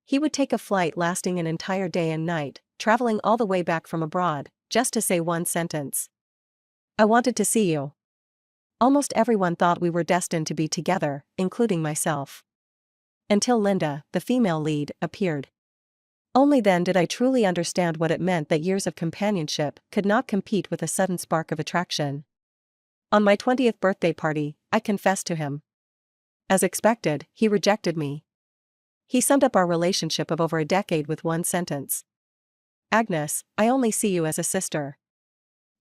He would take a flight lasting an entire day and night, traveling all the way back from abroad, just to say one sentence. I wanted to see you. Almost everyone thought we were destined to be together, including myself. Until Linda, the female lead, appeared. Only then did I truly understand what it meant that years of companionship could not compete with a sudden spark of attraction. On my 20th birthday party, I confessed to him. As expected, he rejected me. He summed up our relationship of over a decade with one sentence. Agnes, I only see you as a sister.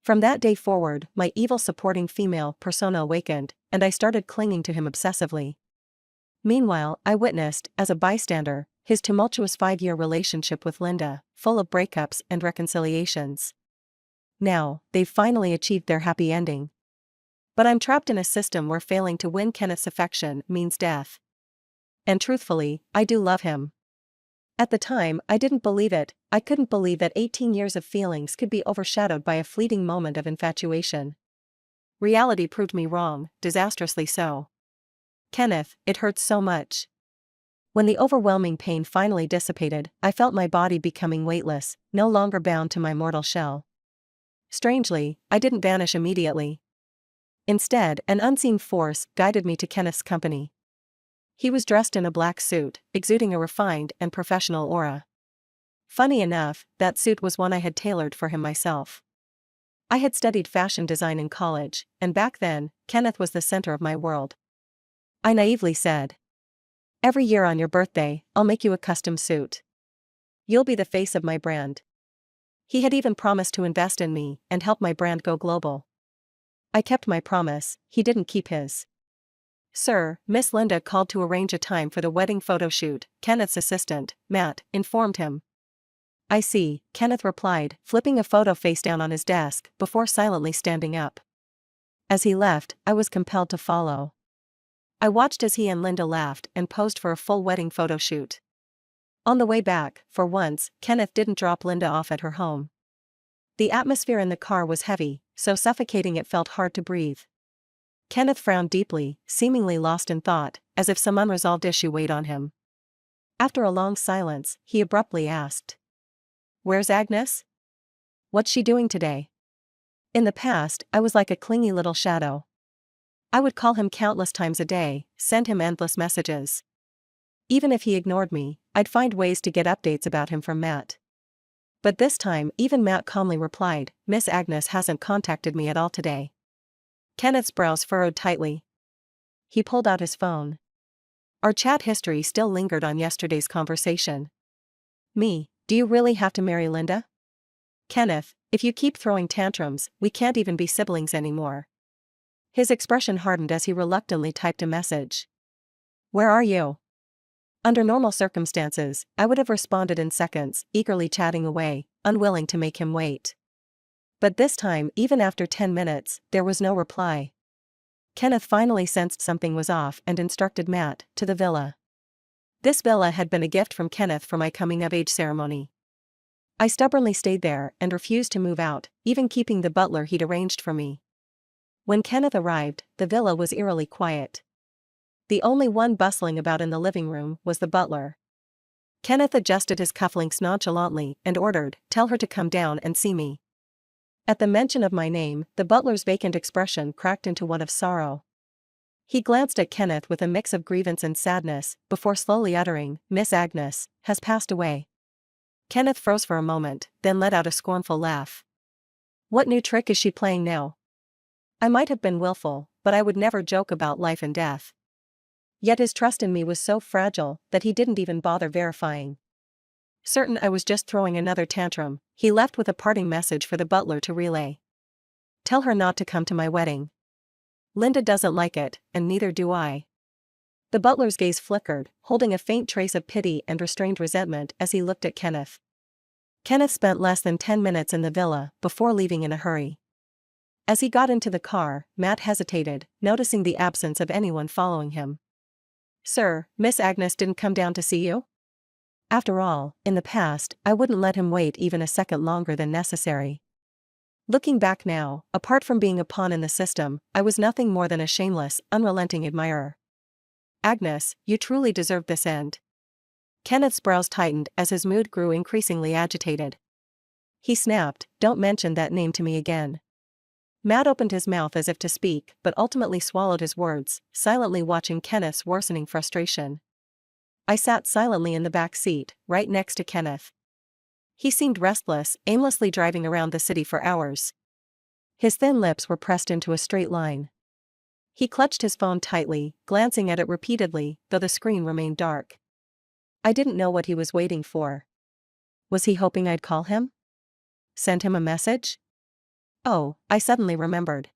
From that day forward, my evil supporting female persona awakened, and I started clinging to him obsessively. Meanwhile, I witnessed, as a bystander, his tumultuous 5-year relationship with Linda, full of breakups and reconciliations. Now, they've finally achieved their happy ending. But I'm trapped in a system where failing to win Kenneth's affection means death. And truthfully, I do love him. At the time, I didn't believe it. I couldn't believe that 18 years of feelings could be overshadowed by a fleeting moment of infatuation. Reality proved me wrong, disastrously so. Kenneth, it hurts so much. When the overwhelming pain finally dissipated, I felt my body becoming weightless, no longer bound to my mortal shell. Strangely, I didn't vanish immediately. Instead, an unseen force guided me to Kenneth's company. He was dressed in a black suit, exuding a refined and professional aura. Funny enough, that suit was one I had tailored for him myself. I had studied fashion design in college, and back then, Kenneth was the center of my world. I naively said, "Every year on your birthday, I'll make you a custom suit. You'll be the face of my brand." He had even promised to invest in me and help my brand go global. I kept my promise, he didn't keep his. "Sir, Miss Linda called to arrange a time for the wedding photo shoot," Kenneth's assistant, Matt, informed him. "I see," Kenneth replied, flipping a photo face down on his desk before silently standing up. As he left, I was compelled to follow. I watched as he and Linda laughed and posed for a full wedding photo shoot. On the way back, for once, Kenneth didn't drop Linda off at her home. The atmosphere in the car was heavy, so suffocating it felt hard to breathe. Kenneth frowned deeply, seemingly lost in thought, as if some unresolved issue weighed on him. After a long silence, he abruptly asked, "Where's Agnes? What's she doing today?" In the past, I was like a clingy little shadow. I would call him countless times a day, send him endless messages. Even if he ignored me, I'd find ways to get updates about him from Matt. But this time, even Matt calmly replied, "Miss Agnes hasn't contacted me at all today." Kenneth's brows furrowed tightly. He pulled out his phone. Our chat history still lingered on yesterday's conversation. "Me, do you really have to marry Linda? Kenneth, if you keep throwing tantrums, we can't even be siblings anymore." His expression hardened as he reluctantly typed a message. "Where are you?" Under normal circumstances, I would have responded in seconds, eagerly chatting away, unwilling to make him wait. But this time, even after 10 minutes, there was no reply. Kenneth finally sensed something was off and instructed Matt to the villa. This villa had been a gift from Kenneth for my coming-of-age ceremony. I stubbornly stayed there and refused to move out, even keeping the butler he'd arranged for me. When Kenneth arrived, the villa was eerily quiet. The only one bustling about in the living room was the butler. Kenneth adjusted his cufflinks nonchalantly and ordered, "Tell her to come down and see me." At the mention of my name, the butler's vacant expression cracked into one of sorrow. He glanced at Kenneth with a mix of grievance and sadness, before slowly uttering, "Miss Agnes has passed away." Kenneth froze for a moment, then let out a scornful laugh. "What new trick is she playing now?" I might have been willful, but I would never joke about life and death. Yet his trust in me was so fragile that he didn't even bother verifying. Certain I was just throwing another tantrum, he left with a parting message for the butler to relay. "Tell her not to come to my wedding. Linda doesn't like it, and neither do I." The butler's gaze flickered, holding a faint trace of pity and restrained resentment as he looked at Kenneth. Kenneth spent less than 10 minutes in the villa before leaving in a hurry. As he got into the car, Matt hesitated, noticing the absence of anyone following him. "Sir, Miss Agnes didn't come down to see you?" After all, in the past, I wouldn't let him wait even a second longer than necessary. Looking back now, apart from being a pawn in the system, I was nothing more than a shameless, unrelenting admirer. "Agnes, you truly deserved this end. Kenneth's brows tightened as his mood grew increasingly agitated. He snapped, "Don't mention that name to me again." Matt opened his mouth as if to speak, but ultimately swallowed his words, silently watching Kenneth's worsening frustration. I sat silently in the back seat, right next to Kenneth. He seemed restless, aimlessly driving around the city for hours. His thin lips were pressed into a straight line. He clutched his phone tightly, glancing at it repeatedly, though the screen remained dark. I didn't know what he was waiting for. Was he hoping I'd call him? Send him a message? Oh, I suddenly remembered.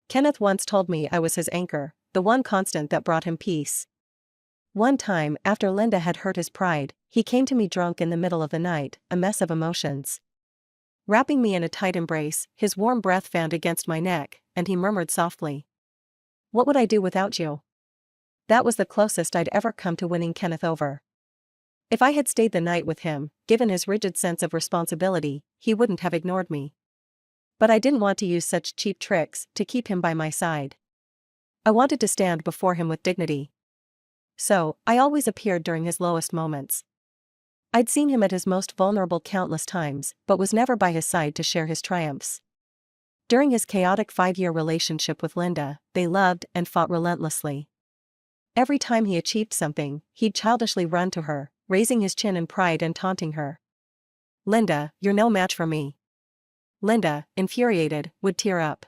Kenneth once told me I was his anchor, the one constant that brought him peace. One time, after Linda had hurt his pride, he came to me drunk in the middle of the night, a mess of emotions. Wrapping me in a tight embrace, his warm breath fanned against my neck, and he murmured softly, "What would I do without you?" That was the closest I'd ever come to winning Kenneth over. If I had stayed the night with him, given his rigid sense of responsibility, he wouldn't have ignored me. But I didn't want to use such cheap tricks to keep him by my side. I wanted to stand before him with dignity. So, I always appeared during his lowest moments. I'd seen him at his most vulnerable countless times, but was never by his side to share his triumphs. During his chaotic 5-year relationship with Linda, they loved and fought relentlessly. Every time he achieved something, he'd childishly run to her, raising his chin in pride and taunting her. "Linda, you're no match for me." Linda, infuriated, would tear up.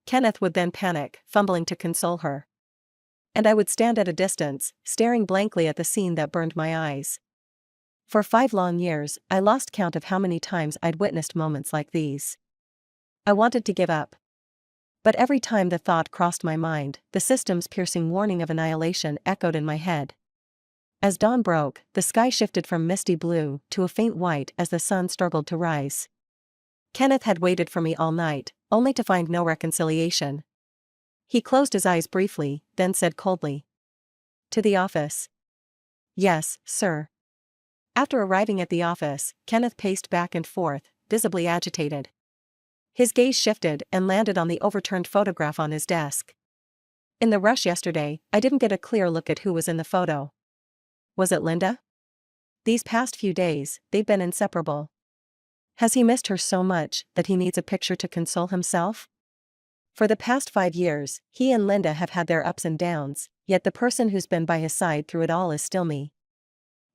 Kenneth would then panic, fumbling to console her. And I would stand at a distance, staring blankly at the scene that burned my eyes. For 5 long years, I lost count of how many times I'd witnessed moments like these. I wanted to give up. But every time the thought crossed my mind, the system's piercing warning of annihilation echoed in my head. As dawn broke, the sky shifted from misty blue to a faint white as the sun struggled to rise. Kenneth had waited for me all night, only to find no reconciliation. He closed his eyes briefly, then said coldly, "To the office." "Yes, sir." After arriving at the office, Kenneth paced back and forth, visibly agitated. His gaze shifted and landed on the overturned photograph on his desk. "In the rush yesterday, I didn't get a clear look at who was in the photo. Was it Linda? These past few days, they've been inseparable. Has he missed her so much that he needs a picture to console himself? For the past 5 years, he and Linda have had their ups and downs, yet the person who's been by his side through it all is still me."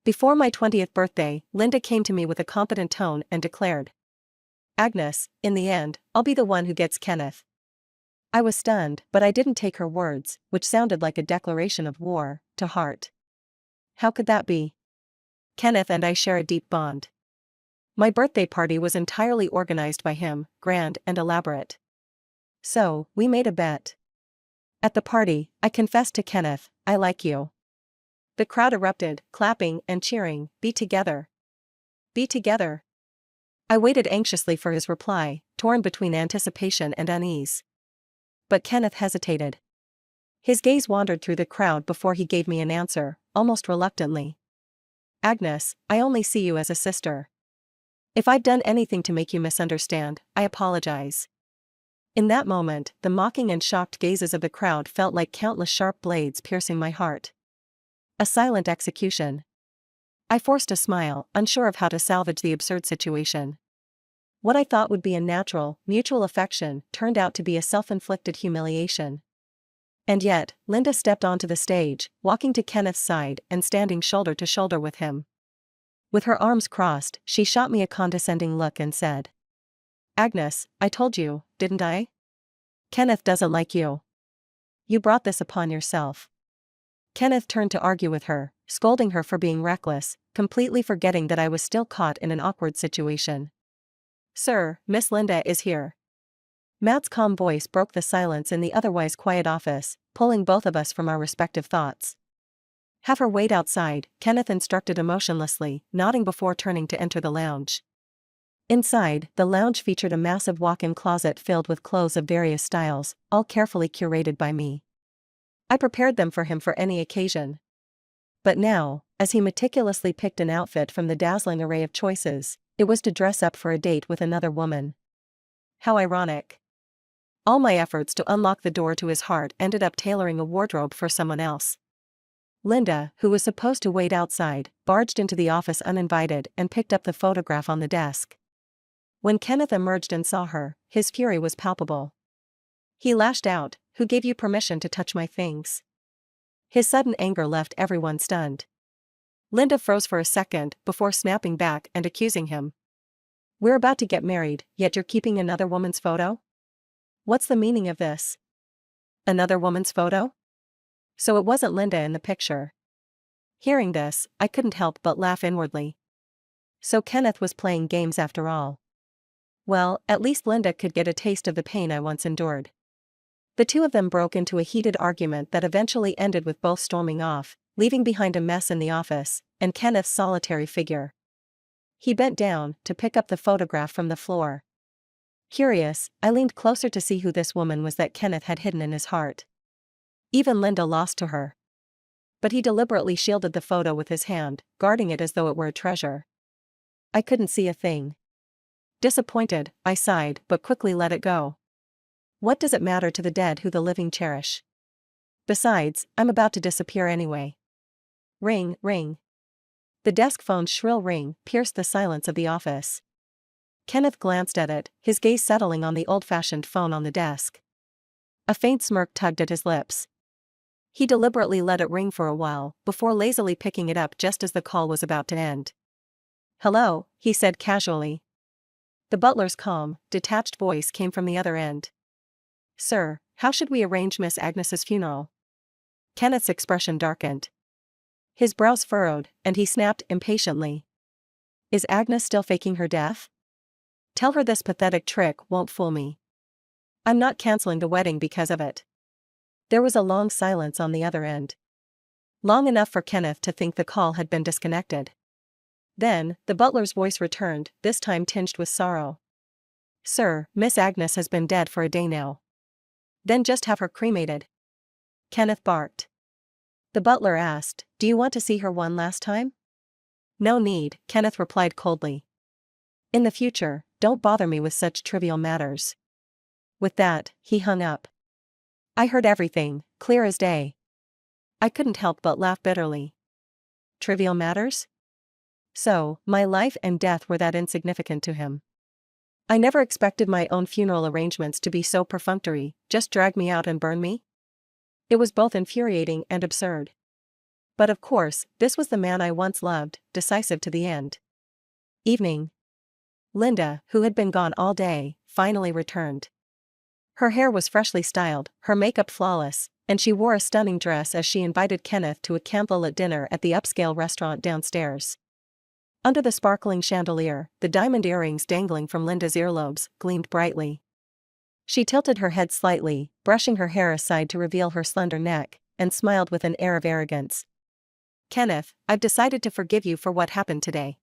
Before my 20th birthday, Linda came to me with a confident tone and declared, "Agnes, in the end, I'll be the one who gets Kenneth." I was stunned, but I didn't take her words, which sounded like a declaration of war, to heart. How could that be? Kenneth and I share a deep bond. My birthday party was entirely organized by him, grand and elaborate. So, we made a bet. At the party, I confessed to Kenneth, "I like you." The crowd erupted, clapping and cheering, "Be together. Be together." I waited anxiously for his reply, torn between anticipation and unease. But Kenneth hesitated. His gaze wandered through the crowd before he gave me an answer, almost reluctantly. "Agnes, I only see you as a sister. If I've done anything to make you misunderstand, I apologize." In that moment, the mocking and shocked gazes of the crowd felt like countless sharp blades piercing my heart. A silent execution. I forced a smile, unsure of how to salvage the absurd situation. What I thought would be a natural, mutual affection turned out to be a self-inflicted humiliation. And yet, Linda stepped onto the stage, walking to Kenneth's side and standing shoulder to shoulder with him. With her arms crossed, she shot me a condescending look and said, "Agnes, I told you, didn't I? Kenneth doesn't like you. You brought this upon yourself." Kenneth turned to argue with her, scolding her for being reckless, completely forgetting that I was still caught in an awkward situation. "Sir, Miss Linda is here." Matt's calm voice broke the silence in the otherwise quiet office, pulling both of us from our respective thoughts. "Have her wait outside," Kenneth instructed emotionlessly, nodding before turning to enter the lounge. Inside, the lounge featured a massive walk-in closet filled with clothes of various styles, all carefully curated by me. I prepared them for him for any occasion. But now, as he meticulously picked an outfit from the dazzling array of choices, it was to dress up for a date with another woman. How ironic. All my efforts to unlock the door to his heart ended up tailoring a wardrobe for someone else. Linda, who was supposed to wait outside, barged into the office uninvited and picked up the photograph on the desk. When Kenneth emerged and saw her, his fury was palpable. He lashed out, "Who gave you permission to touch my things?" His sudden anger left everyone stunned. Linda froze for a second before snapping back and accusing him. "We're about to get married, yet you're keeping another woman's photo? What's the meaning of this?" "Another woman's photo?" So it wasn't Linda in the picture. Hearing this, I couldn't help but laugh inwardly. So Kenneth was playing games after all. Well, at least Linda could get a taste of the pain I once endured. The two of them broke into a heated argument that eventually ended with both storming off, leaving behind a mess in the office, and Kenneth's solitary figure. He bent down to pick up the photograph from the floor. Curious, I leaned closer to see who this woman was that Kenneth had hidden in his heart. Even Linda lost to her. But he deliberately shielded the photo with his hand, guarding it as though it were a treasure. I couldn't see a thing. Disappointed, I sighed but quickly let it go. What does it matter to the dead who the living cherish? Besides, I'm about to disappear anyway. Ring, ring. The desk phone's shrill ring pierced the silence of the office. Kenneth glanced at it, his gaze settling on the old-fashioned phone on the desk. A faint smirk tugged at his lips. He deliberately let it ring for a while, before lazily picking it up just as the call was about to end. "Hello," he said casually. The butler's calm, detached voice came from the other end. "Sir, how should we arrange Miss Agnes's funeral?" Kenneth's expression darkened. His brows furrowed, and he snapped impatiently. "Is Agnes still faking her death? Tell her this pathetic trick won't fool me. I'm not canceling the wedding because of it." There was a long silence on the other end. Long enough for Kenneth to think the call had been disconnected. Then, the butler's voice returned, this time tinged with sorrow. "Sir, Miss Agnes has been dead for a day now." "Then just have her cremated," Kenneth barked. The butler asked, "Do you want to see her one last time?" "No need," Kenneth replied coldly. "In the future, don't bother me with such trivial matters." With that, he hung up. I heard everything, clear as day. I couldn't help but laugh bitterly. Trivial matters? So, my life and death were that insignificant to him. I never expected my own funeral arrangements to be so perfunctory, just drag me out and burn me? It was both infuriating and absurd. But of course, this was the man I once loved, decisive to the end. Evening. Linda, who had been gone all day, finally returned. Her hair was freshly styled, her makeup flawless, and she wore a stunning dress as she invited Kenneth to a candlelit dinner at the upscale restaurant downstairs. Under the sparkling chandelier, the diamond earrings dangling from Linda's earlobes gleamed brightly. She tilted her head slightly, brushing her hair aside to reveal her slender neck, and smiled with an air of arrogance. "Kenneth, I've decided to forgive you for what happened today.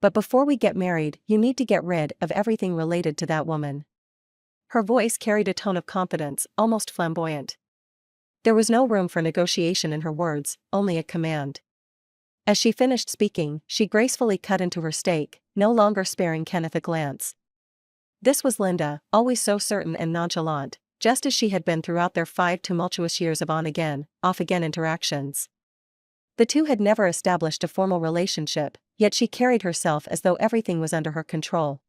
But before we get married, you need to get rid of everything related to that woman." Her voice carried a tone of confidence, almost flamboyant. There was no room for negotiation in her words, only a command. As she finished speaking, she gracefully cut into her steak, no longer sparing Kenneth a glance. This was Linda, always so certain and nonchalant, just as she had been throughout their 5 tumultuous years of on-again, off-again interactions. The two had never established a formal relationship, yet she carried herself as though everything was under her control.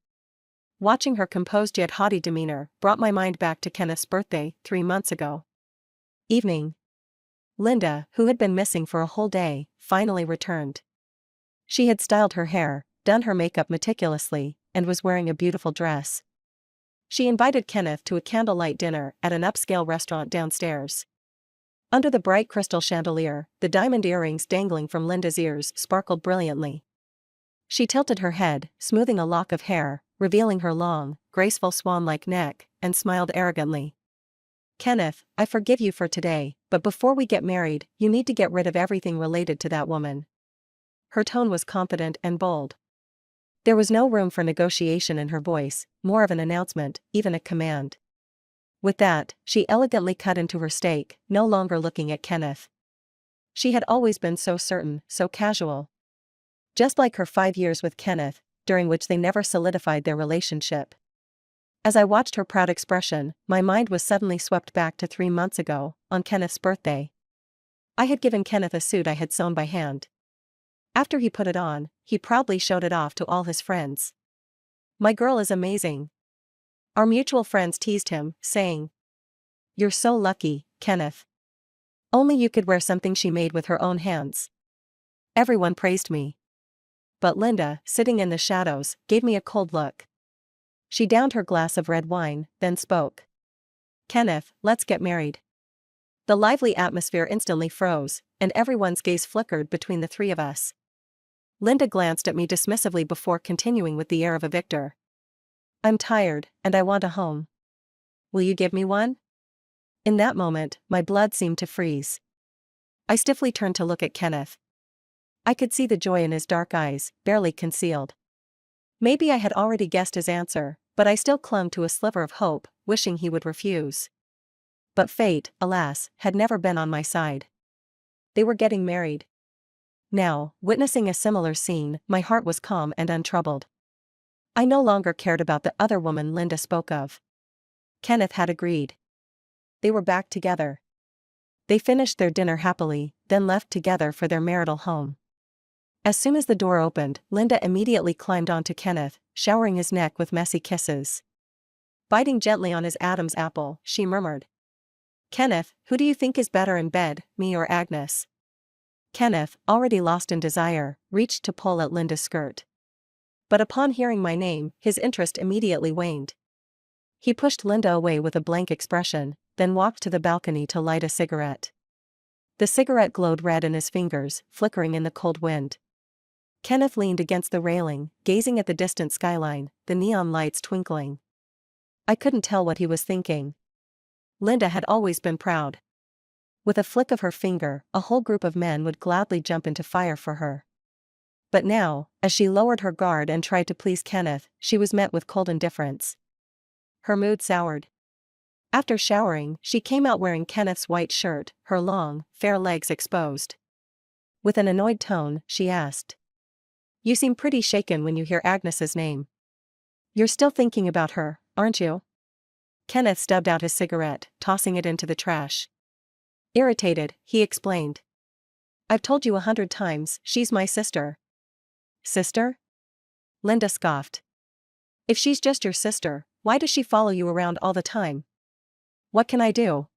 Watching her composed yet haughty demeanor brought my mind back to Kenneth's birthday, 3 months ago. Evening. Linda, who had been missing for a whole day, finally returned. She had styled her hair, done her makeup meticulously, and was wearing a beautiful dress. She invited Kenneth to a candlelight dinner at an upscale restaurant downstairs. Under the bright crystal chandelier, the diamond earrings dangling from Linda's ears sparkled brilliantly. She tilted her head, smoothing a lock of hair, revealing her long, graceful swan-like neck, and smiled arrogantly. "Kenneth, I forgive you for today, but before we get married, you need to get rid of everything related to that woman." Her tone was confident and bold. There was no room for negotiation in her voice, more of an announcement, even a command. With that, she elegantly cut into her steak, no longer looking at Kenneth. She had always been so certain, so casual. Just like her 5 years with Kenneth, during which they never solidified their relationship. As I watched her proud expression, my mind was suddenly swept back to 3 months ago, on Kenneth's birthday. I had given Kenneth a suit I had sewn by hand. After he put it on, he proudly showed it off to all his friends. "My girl is amazing." Our mutual friends teased him, saying, "You're so lucky, Kenneth. Only you could wear something she made with her own hands." Everyone praised me. But Linda, sitting in the shadows, gave me a cold look. She downed her glass of red wine, then spoke. "Kenneth, let's get married." The lively atmosphere instantly froze, and everyone's gaze flickered between the three of us. Linda glanced at me dismissively before continuing with the air of a victor. "I'm tired, and I want a home. Will you give me one?" In that moment, my blood seemed to freeze. I stiffly turned to look at Kenneth. I could see the joy in his dark eyes, barely concealed. Maybe I had already guessed his answer, but I still clung to a sliver of hope, wishing he would refuse. But fate, alas, had never been on my side. They were getting married. Now, witnessing a similar scene, my heart was calm and untroubled. I no longer cared about the other woman Linda spoke of. Kenneth had agreed. They were back together. They finished their dinner happily, then left together for their marital home. As soon as the door opened, Linda immediately climbed onto Kenneth, showering his neck with messy kisses. Biting gently on his Adam's apple, she murmured, "Kenneth, who do you think is better in bed, me or Agnes?" Kenneth, already lost in desire, reached to pull at Linda's skirt. But upon hearing my name, his interest immediately waned. He pushed Linda away with a blank expression, then walked to the balcony to light a cigarette. The cigarette glowed red in his fingers, flickering in the cold wind. Kenneth leaned against the railing, gazing at the distant skyline, the neon lights twinkling. I couldn't tell what he was thinking. Linda had always been proud. With a flick of her finger, a whole group of men would gladly jump into fire for her. But now, as she lowered her guard and tried to please Kenneth, she was met with cold indifference. Her mood soured. After showering, she came out wearing Kenneth's white shirt, her long, fair legs exposed. With an annoyed tone, she asked, "You seem pretty shaken when you hear Agnes's name. You're still thinking about her, aren't you?" Kenneth stubbed out his cigarette, tossing it into the trash. Irritated, he explained, "I've told you 100 times, she's my sister." "Sister?" Linda scoffed. "If she's just your sister, why does she follow you around all the time? What can I do?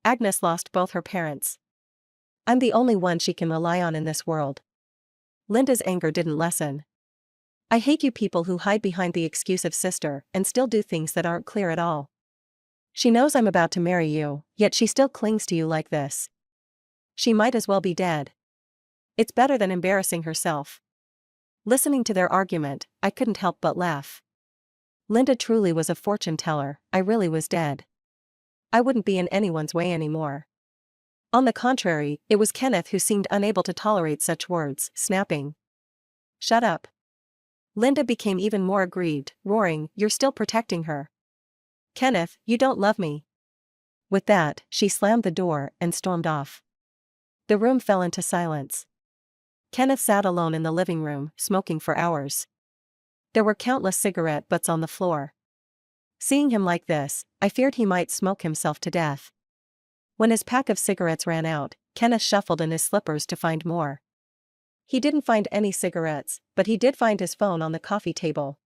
Agnes lost both her parents. I'm the only one she can rely on in this world." Linda's anger didn't lessen. "I hate you people who hide behind the excuse of sister and still do things that aren't clear at all. She knows I'm about to marry you, yet she still clings to you like this. She might as well be dead. It's better than embarrassing herself." Listening to their argument, I couldn't help but laugh. Linda truly was a fortune teller. I really was dead. I wouldn't be in anyone's way anymore. On the contrary, it was Kenneth who seemed unable to tolerate such words, snapping, "Shut up." Linda became even more aggrieved, roaring, "You're still protecting her. Kenneth, you don't love me." With that, she slammed the door and stormed off. The room fell into silence. Kenneth sat alone in the living room, smoking for hours. There were countless cigarette butts on the floor. Seeing him like this, I feared he might smoke himself to death. When his pack of cigarettes ran out, Kenneth shuffled in his slippers to find more. He didn't find any cigarettes, but he did find his phone on the coffee table.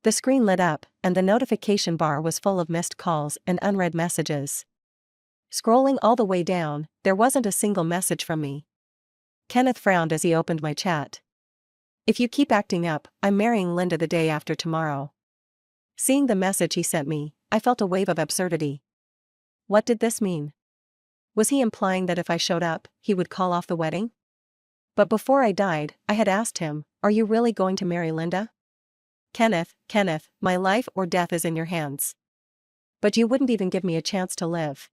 The screen lit up, and the notification bar was full of missed calls and unread messages. Scrolling all the way down, there wasn't a single message from me. Kenneth frowned as he opened my chat. "If you keep acting up, I'm marrying Linda the day after tomorrow." Seeing the message he sent me, I felt a wave of absurdity. What did this mean? Was he implying that if I showed up, he would call off the wedding? But before I died, I had asked him, "Are you really going to marry Linda?" Kenneth, my life or death is in your hands. But you wouldn't even give me a chance to live.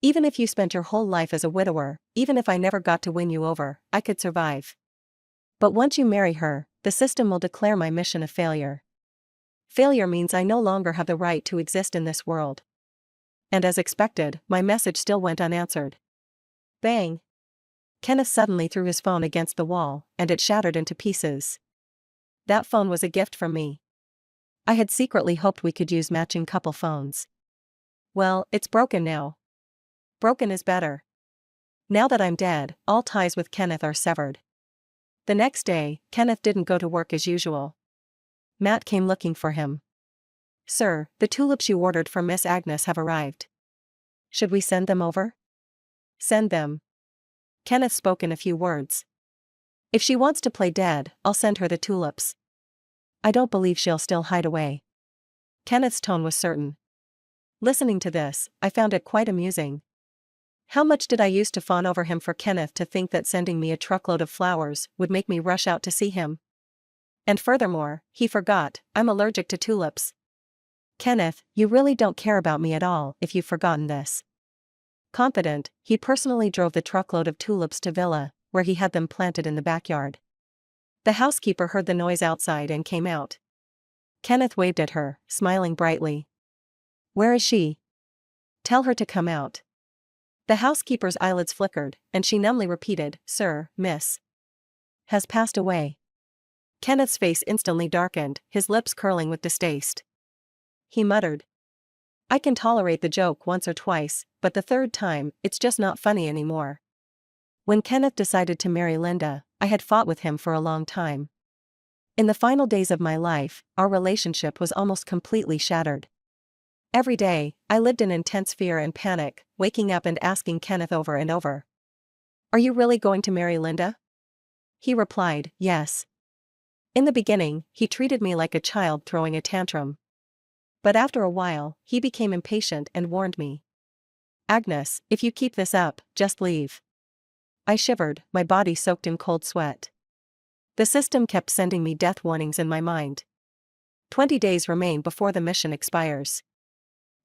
Even if you spent your whole life as a widower, even if I never got to win you over, I could survive. But once you marry her, the system will declare my mission a failure. Failure means I no longer have the right to exist in this world." And as expected, my message still went unanswered. Bang! Kenneth suddenly threw his phone against the wall, and it shattered into pieces. That phone was a gift from me. I had secretly hoped we could use matching couple phones. Well, it's broken now. Broken is better. Now that I'm dead, all ties with Kenneth are severed. The next day, Kenneth didn't go to work as usual. Matt came looking for him. Sir, the tulips you ordered from Miss Agnes have arrived. Should we send them over? Send them. Kenneth spoke in a few words. If she wants to play dead, I'll send her the tulips. I don't believe she'll still hide away. Kenneth's tone was certain. Listening to this, I found it quite amusing. How much did I used to fawn over him for Kenneth to think that sending me a truckload of flowers would make me rush out to see him? And furthermore, he forgot, I'm allergic to tulips. Kenneth, you really don't care about me at all if you've forgotten this. Confident, he personally drove the truckload of tulips to Villa, where he had them planted in the backyard. The housekeeper heard the noise outside and came out. Kenneth waved at her, smiling brightly. Where is she? Tell her to come out. The housekeeper's eyelids flickered, and she numbly repeated, Sir, Miss. Has passed away. Kenneth's face instantly darkened, his lips curling with distaste. He muttered. I can tolerate the joke once or twice, but the third time, it's just not funny anymore. When Kenneth decided to marry Linda, I had fought with him for a long time. In the final days of my life, our relationship was almost completely shattered. Every day, I lived in intense fear and panic, waking up and asking Kenneth over and over. Are you really going to marry Linda? He replied, yes. In the beginning, he treated me like a child throwing a tantrum. But after a while, he became impatient and warned me. Agnes, if you keep this up, just leave. I shivered, my body soaked in cold sweat. The system kept sending me death warnings in my mind. 20 days remain before the mission expires.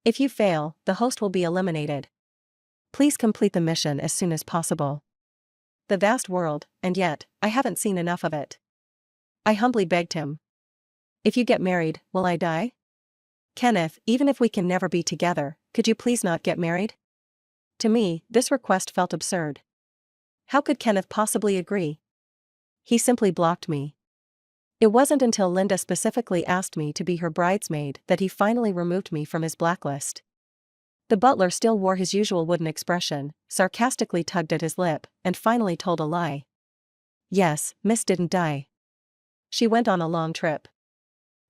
If you fail, the host will be eliminated. Please complete the mission as soon as possible. The vast world, and yet, I haven't seen enough of it. I humbly begged him. If you get married, will I die? Kenneth, even if we can never be together, could you please not get married? To me, this request felt absurd. How could Kenneth possibly agree? He simply blocked me. It wasn't until Linda specifically asked me to be her bridesmaid that he finally removed me from his blacklist. The butler still wore his usual wooden expression, sarcastically tugged at his lip, and finally told a lie. Yes, Miss didn't die. She went on a long trip.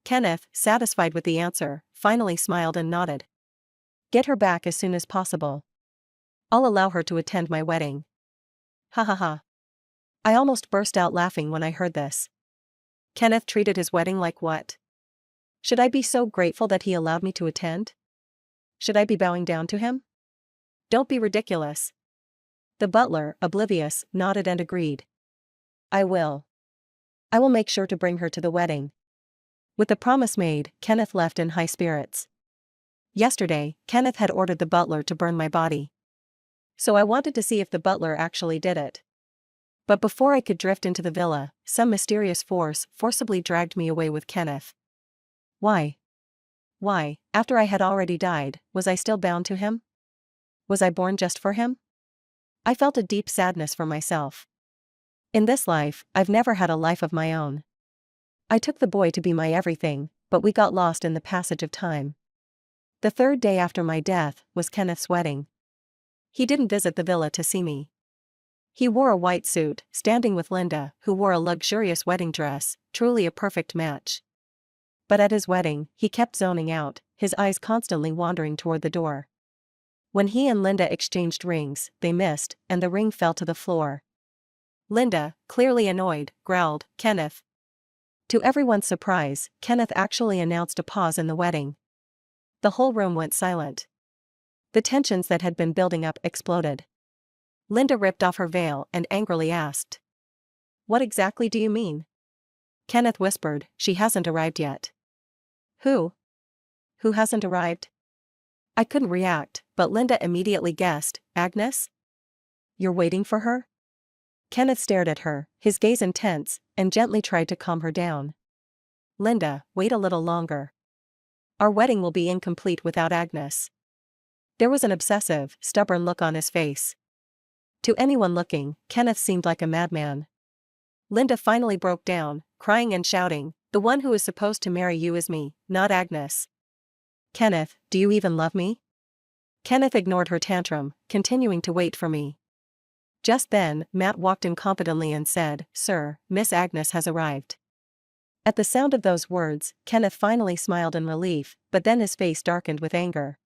Kenneth, satisfied with the answer, finally smiled and nodded. Get her back as soon as possible. I'll allow her to attend my wedding. Ha ha ha. I almost burst out laughing when I heard this. Kenneth treated his wedding like what? Should I be so grateful that he allowed me to attend? Should I be bowing down to him? Don't be ridiculous. The butler, oblivious, nodded and agreed. I will. I will make sure to bring her to the wedding. With the promise made, Kenneth left in high spirits. Yesterday, Kenneth had ordered the butler to burn my body. So I wanted to see if the butler actually did it. But before I could drift into the villa, some mysterious force forcibly dragged me away with Kenneth. Why? Why, after I had already died, was I still bound to him? Was I born just for him? I felt a deep sadness for myself. In this life, I've never had a life of my own. I took the boy to be my everything, but we got lost in the passage of time. The third day after my death was Kenneth's wedding. He didn't visit the villa to see me. He wore a white suit, standing with Linda, who wore a luxurious wedding dress, truly a perfect match. But at his wedding, he kept zoning out, his eyes constantly wandering toward the door. When he and Linda exchanged rings, they missed, and the ring fell to the floor. Linda, clearly annoyed, growled, Kenneth. To everyone's surprise, Kenneth actually announced a pause in the wedding. The whole room went silent. The tensions that had been building up exploded. Linda ripped off her veil and angrily asked. What exactly do you mean? Kenneth whispered, she hasn't arrived yet. Who? Who hasn't arrived? I couldn't react, but Linda immediately guessed, Agnes? You're waiting for her? Kenneth stared at her, his gaze intense, and gently tried to calm her down. Linda, wait a little longer. Our wedding will be incomplete without Agnes. There was an obsessive, stubborn look on his face. To anyone looking, Kenneth seemed like a madman. Linda finally broke down, crying and shouting, the one who is supposed to marry you is me, not Agnes. Kenneth, do you even love me? Kenneth ignored her tantrum, continuing to wait for me. Just then, Matt walked in confidently and said, "Sir, Miss Agnes has arrived." At the sound of those words, Kenneth finally smiled in relief, but then his face darkened with anger.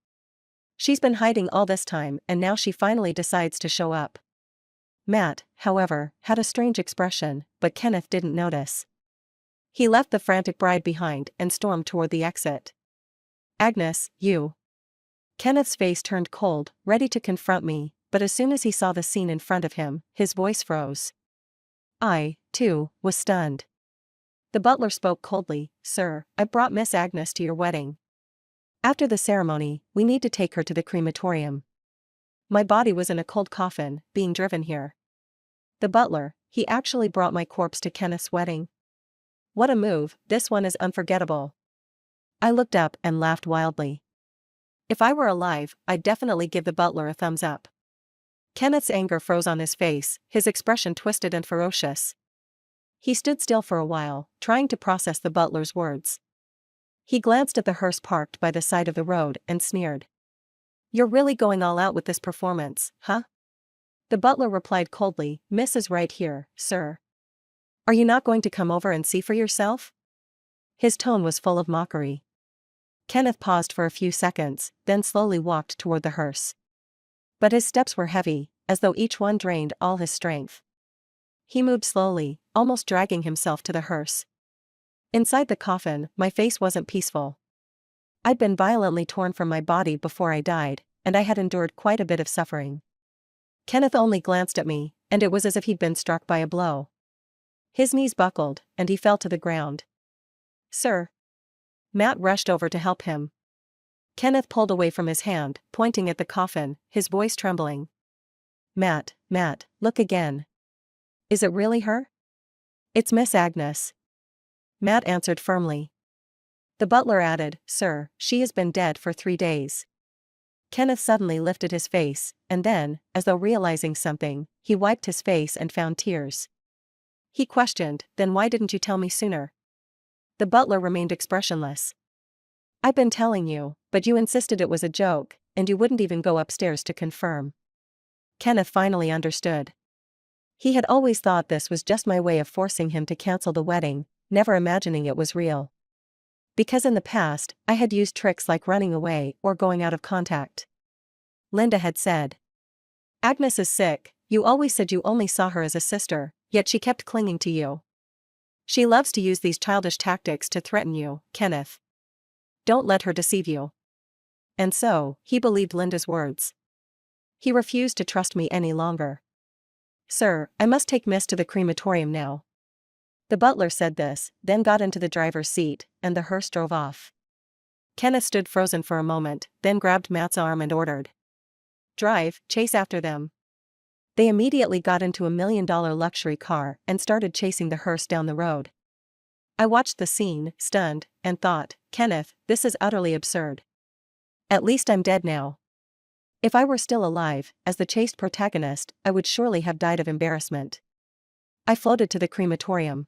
She's been hiding all this time and now she finally decides to show up. Matt, however, had a strange expression, but Kenneth didn't notice. He left the frantic bride behind and stormed toward the exit. "Agnes, you." Kenneth's face turned cold, ready to confront me, but as soon as he saw the scene in front of him, his voice froze. I, too, was stunned. The butler spoke coldly, "Sir, I brought Miss Agnes to your wedding. After the ceremony, we need to take her to the crematorium. My body was in a cold coffin, being driven here. The butler, he actually brought my corpse to Kenneth's wedding. What a move, this one is unforgettable." I looked up and laughed wildly. If I were alive, I'd definitely give the butler a thumbs up. Kenneth's anger froze on his face, his expression twisted and ferocious. He stood still for a while, trying to process the butler's words. He glanced at the hearse parked by the side of the road and sneered. "You're really going all out with this performance, huh?" The butler replied coldly, "Miss is right here, sir. Are you not going to come over and see for yourself?" His tone was full of mockery. Kenneth paused for a few seconds, then slowly walked toward the hearse. But his steps were heavy, as though each one drained all his strength. He moved slowly, almost dragging himself to the hearse. Inside the coffin, my face wasn't peaceful. I'd been violently torn from my body before I died, and I had endured quite a bit of suffering. Kenneth only glanced at me, and it was as if he'd been struck by a blow. His knees buckled, and he fell to the ground. "Sir." Matt rushed over to help him. Kenneth pulled away from his hand, pointing at the coffin, his voice trembling. Matt, look again. Is it really her?" "It's Miss Agnes." Matt answered firmly. The butler added, "Sir, she has been dead for 3 days." Kenneth suddenly lifted his face, and then, as though realizing something, he wiped his face and found tears. He questioned, "Then why didn't you tell me sooner?" The butler remained expressionless. "I've been telling you, but you insisted it was a joke, and you wouldn't even go upstairs to confirm." Kenneth finally understood. He had always thought this was just my way of forcing him to cancel the wedding, never imagining it was real. Because in the past, I had used tricks like running away or going out of contact. Linda had said, "Agnes is sick, you always said you only saw her as a sister, yet she kept clinging to you. She loves to use these childish tactics to threaten you, Kenneth. Don't let her deceive you." And so, he believed Linda's words. He refused to trust me any longer. "Sir, I must take Miss to the crematorium now." The butler said this, then got into the driver's seat, and the hearse drove off. Kenneth stood frozen for a moment, then grabbed Matt's arm and ordered, "Drive, chase after them." They immediately got into a $1 million luxury car and started chasing the hearse down the road. I watched the scene, stunned, and thought, "Kenneth, this is utterly absurd. At least I'm dead now. If I were still alive, as the chased protagonist, I would surely have died of embarrassment." I floated to the crematorium.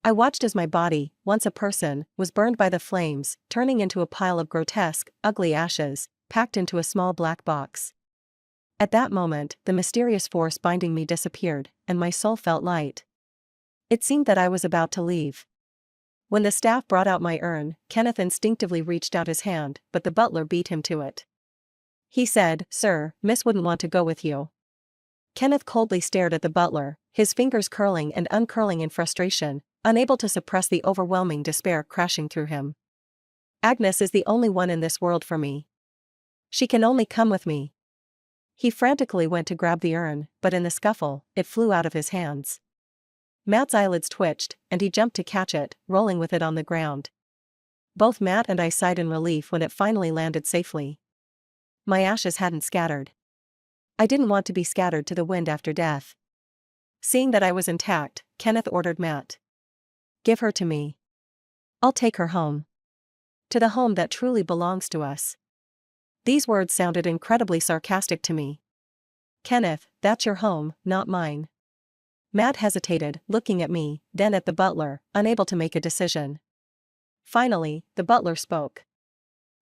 I watched as my body, once a person, was burned by the flames, turning into a pile of grotesque, ugly ashes, packed into a small black box. At that moment, the mysterious force binding me disappeared, and my soul felt light. It seemed that I was about to leave. When the staff brought out my urn, Kenneth instinctively reached out his hand, but the butler beat him to it. He said, "Sir, Miss wouldn't want to go with you." Kenneth coldly stared at the butler, his fingers curling and uncurling in frustration, unable to suppress the overwhelming despair crashing through him. "Agnes is the only one in this world for me. She can only come with me." He frantically went to grab the urn, but in the scuffle, it flew out of his hands. Matt's eyelids twitched, and he jumped to catch it, rolling with it on the ground. Both Matt and I sighed in relief when it finally landed safely. My ashes hadn't scattered. I didn't want to be scattered to the wind after death. Seeing that I was intact, Kenneth ordered Matt, "Give her to me. I'll take her home. To the home that truly belongs to us." These words sounded incredibly sarcastic to me. "Kenneth, that's your home, not mine." Matt hesitated, looking at me, then at the butler, unable to make a decision. Finally, the butler spoke.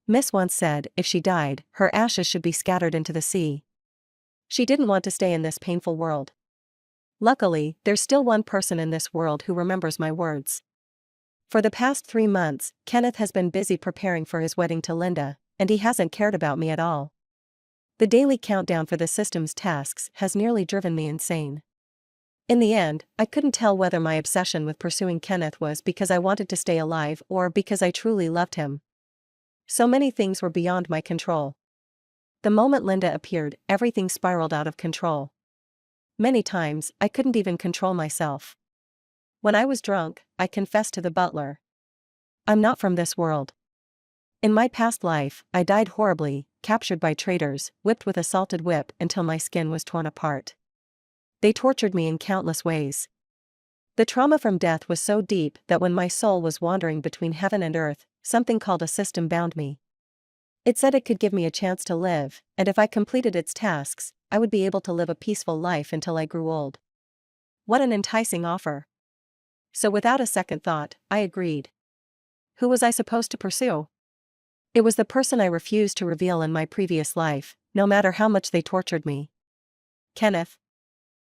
"Miss once said, if she died, her ashes should be scattered into the sea." She didn't want to stay in this painful world. Luckily, there's still one person in this world who remembers my words. For the past 3 months, Kenneth has been busy preparing for his wedding to Linda, and he hasn't cared about me at all. The daily countdown for the system's tasks has nearly driven me insane. In the end, I couldn't tell whether my obsession with pursuing Kenneth was because I wanted to stay alive or because I truly loved him. So many things were beyond my control. The moment Linda appeared, everything spiraled out of control. Many times, I couldn't even control myself. When I was drunk, I confessed to the butler. I'm not from this world. In my past life, I died horribly, captured by traitors, whipped with a salted whip until my skin was torn apart. They tortured me in countless ways. The trauma from death was so deep that when my soul was wandering between heaven and earth, something called a system bound me. It said it could give me a chance to live, and if I completed its tasks, I would be able to live a peaceful life until I grew old. What an enticing offer. So without a second thought, I agreed. Who was I supposed to pursue? It was the person I refused to reveal in my previous life, no matter how much they tortured me. Kenneth.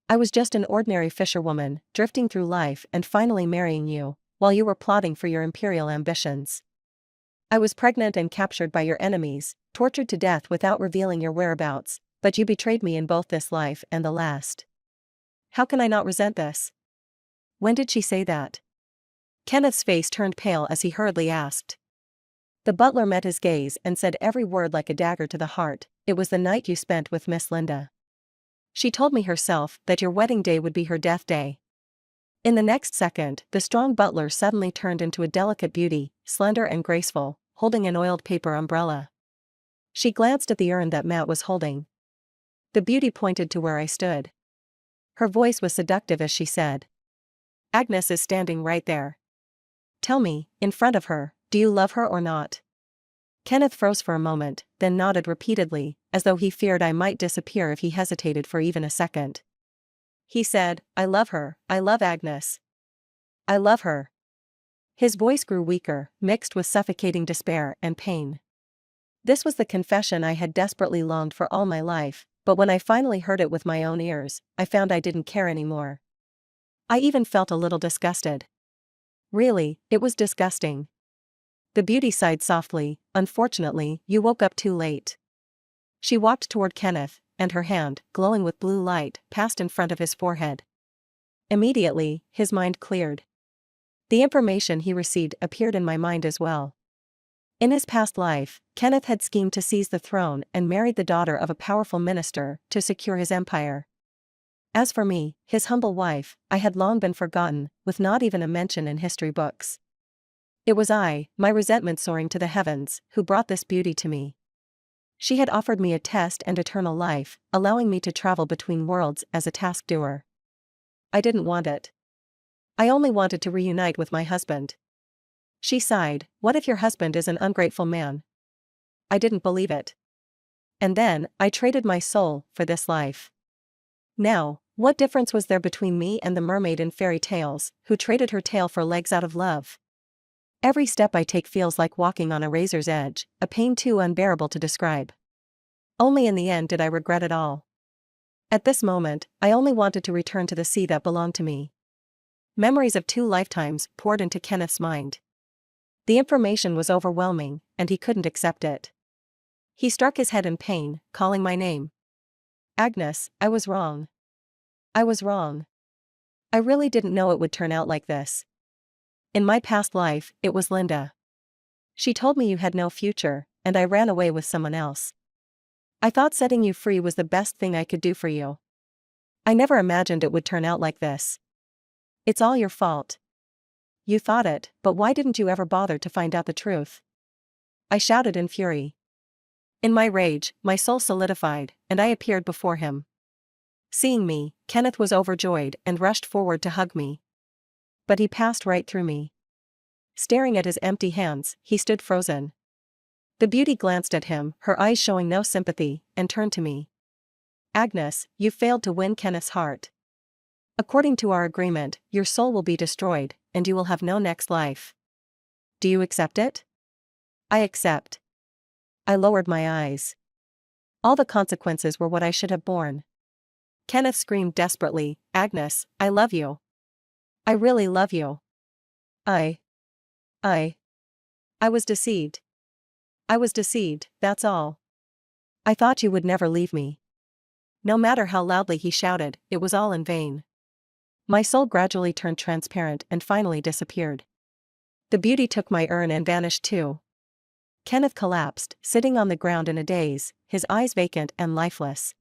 I was just an ordinary fisherwoman, drifting through life and finally marrying you, while you were plotting for your imperial ambitions. I was pregnant and captured by your enemies, tortured to death without revealing your whereabouts, but you betrayed me in both this life and the last. How can I not resent this? When did she say that? Kenneth's face turned pale as he hurriedly asked. The butler met his gaze and said every word like a dagger to the heart. It was the night you spent with Miss Linda. She told me herself that your wedding day would be her death day. In the next second, the strong butler suddenly turned into a delicate beauty, slender and graceful, holding an oiled paper umbrella. She glanced at the urn that Matt was holding. The beauty pointed to where I stood. Her voice was seductive as she said, Agnes is standing right there. Tell me, in front of her, do you love her or not? Kenneth froze for a moment, then nodded repeatedly, as though he feared I might disappear if he hesitated for even a second. He said, I love her, I love Agnes. I love her. His voice grew weaker, mixed with suffocating despair and pain. This was the confession I had desperately longed for all my life, but when I finally heard it with my own ears, I found I didn't care anymore. I even felt a little disgusted. Really, it was disgusting. The beauty sighed softly, unfortunately, you woke up too late. She walked toward Kenneth, and her hand, glowing with blue light, passed in front of his forehead. Immediately, his mind cleared. The information he received appeared in my mind as well. In his past life, Kenneth had schemed to seize the throne and married the daughter of a powerful minister to secure his empire. As for me, his humble wife, I had long been forgotten, with not even a mention in history books. It was I, my resentment soaring to the heavens, who brought this beauty to me. She had offered me a test and eternal life, allowing me to travel between worlds as a task doer. I didn't want it. I only wanted to reunite with my husband. She sighed, what if your husband is an ungrateful man? I didn't believe it. And then, I traded my soul for this life. Now, what difference was there between me and the mermaid in fairy tales, who traded her tail for legs out of love? Every step I take feels like walking on a razor's edge, a pain too unbearable to describe. Only in the end did I regret it all. At this moment, I only wanted to return to the sea that belonged to me. Memories of 2 lifetimes poured into Kenneth's mind. The information was overwhelming, and he couldn't accept it. He struck his head in pain, calling my name. Agnes, I was wrong. I was wrong. I really didn't know it would turn out like this. In my past life, it was Linda. She told me you had no future, and I ran away with someone else. I thought setting you free was the best thing I could do for you. I never imagined it would turn out like this. It's all your fault. You thought it, but why didn't you ever bother to find out the truth? I shouted in fury. In my rage, my soul solidified, and I appeared before him. Seeing me, Kenneth was overjoyed and rushed forward to hug me. But he passed right through me. Staring at his empty hands, he stood frozen. The beauty glanced at him, her eyes showing no sympathy, and turned to me. Agnes, you failed to win Kenneth's heart. According to our agreement, your soul will be destroyed, and you will have no next life. Do you accept it? I accept. I lowered my eyes. All the consequences were what I should have borne. Kenneth screamed desperately, "Agnes, I love you. I really love you. I. I. I was deceived. I was deceived, that's all. I thought you would never leave me." No matter how loudly he shouted, it was all in vain. My soul gradually turned transparent and finally disappeared. The beauty took my urn and vanished too. Kenneth collapsed, sitting on the ground in a daze, his eyes vacant and lifeless.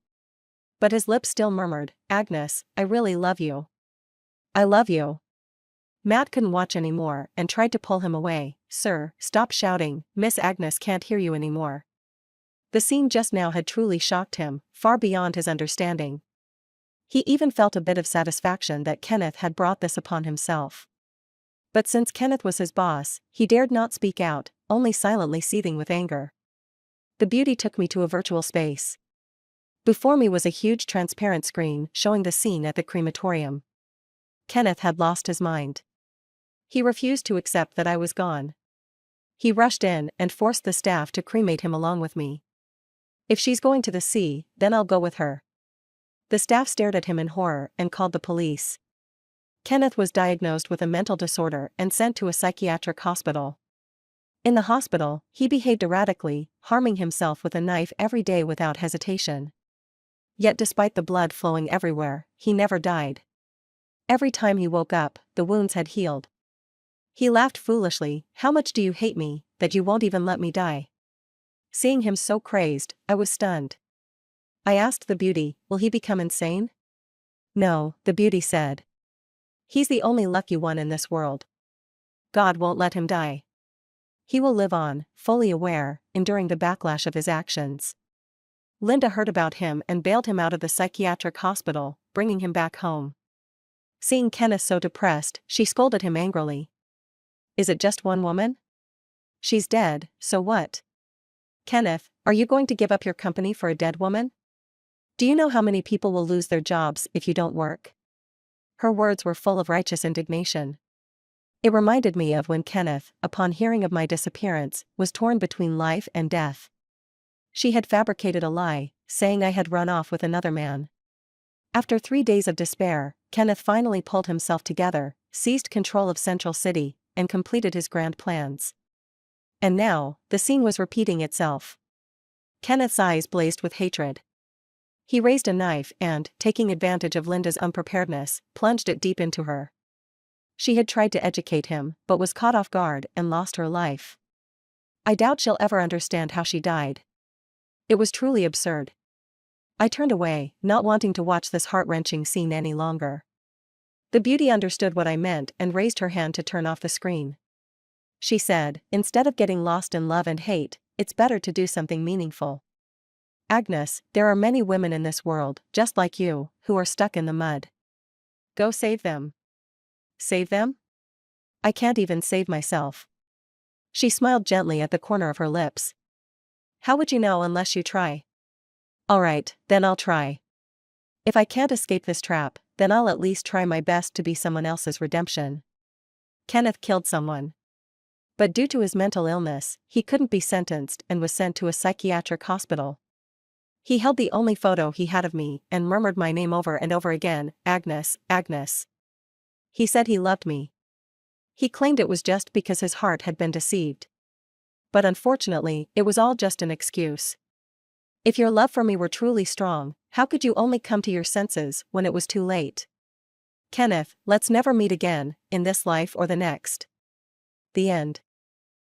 But his lips still murmured, "Agnes, I really love you. I love you." Matt couldn't watch anymore and tried to pull him away. "Sir, stop shouting, Miss Agnes can't hear you anymore." The scene just now had truly shocked him, far beyond his understanding. He even felt a bit of satisfaction that Kenneth had brought this upon himself. But since Kenneth was his boss, he dared not speak out, only silently seething with anger. The beauty took me to a virtual space. Before me was a huge transparent screen showing the scene at the crematorium. Kenneth had lost his mind. He refused to accept that I was gone. He rushed in and forced the staff to cremate him along with me. "If she's going to the sea, then I'll go with her." The staff stared at him in horror and called the police. Kenneth was diagnosed with a mental disorder and sent to a psychiatric hospital. In the hospital, he behaved erratically, harming himself with a knife every day without hesitation. Yet despite the blood flowing everywhere, he never died. Every time he woke up, the wounds had healed. He laughed foolishly, "How much do you hate me, that you won't even let me die?" Seeing him so crazed, I was stunned. I asked the beauty, "Will he become insane?" "No," the beauty said. "He's the only lucky one in this world. God won't let him die. He will live on, fully aware, enduring the backlash of his actions." Linda heard about him and bailed him out of the psychiatric hospital, bringing him back home. Seeing Kenneth so depressed, she scolded him angrily. "Is it just one woman? She's dead, so what? Kenneth, are you going to give up your company for a dead woman? Do you know how many people will lose their jobs if you don't work?" Her words were full of righteous indignation. It reminded me of when Kenneth, upon hearing of my disappearance, was torn between life and death. She had fabricated a lie, saying I had run off with another man. After 3 days of despair, Kenneth finally pulled himself together, seized control of Central City, and completed his grand plans. And now, the scene was repeating itself. Kenneth's eyes blazed with hatred. He raised a knife and, taking advantage of Linda's unpreparedness, plunged it deep into her. She had tried to educate him, but was caught off guard and lost her life. I doubt she'll ever understand how she died. It was truly absurd. I turned away, not wanting to watch this heart-wrenching scene any longer. The beauty understood what I meant and raised her hand to turn off the screen. She said, "Instead of getting lost in love and hate, it's better to do something meaningful. Agnes, there are many women in this world, just like you, who are stuck in the mud. Go save them." "Save them? I can't even save myself." She smiled gently at the corner of her lips. "How would you know unless you try?" "Alright, then I'll try. If I can't escape this trap, then I'll at least try my best to be someone else's redemption." Kenneth killed someone. But due to his mental illness, he couldn't be sentenced and was sent to a psychiatric hospital. He held the only photo he had of me and murmured my name over and over again, "Agnes, Agnes." He said he loved me. He claimed it was just because his heart had been deceived. But unfortunately, it was all just an excuse. If your love for me were truly strong, how could you only come to your senses when it was too late? Kenneth, let's never meet again, in this life or the next. The end.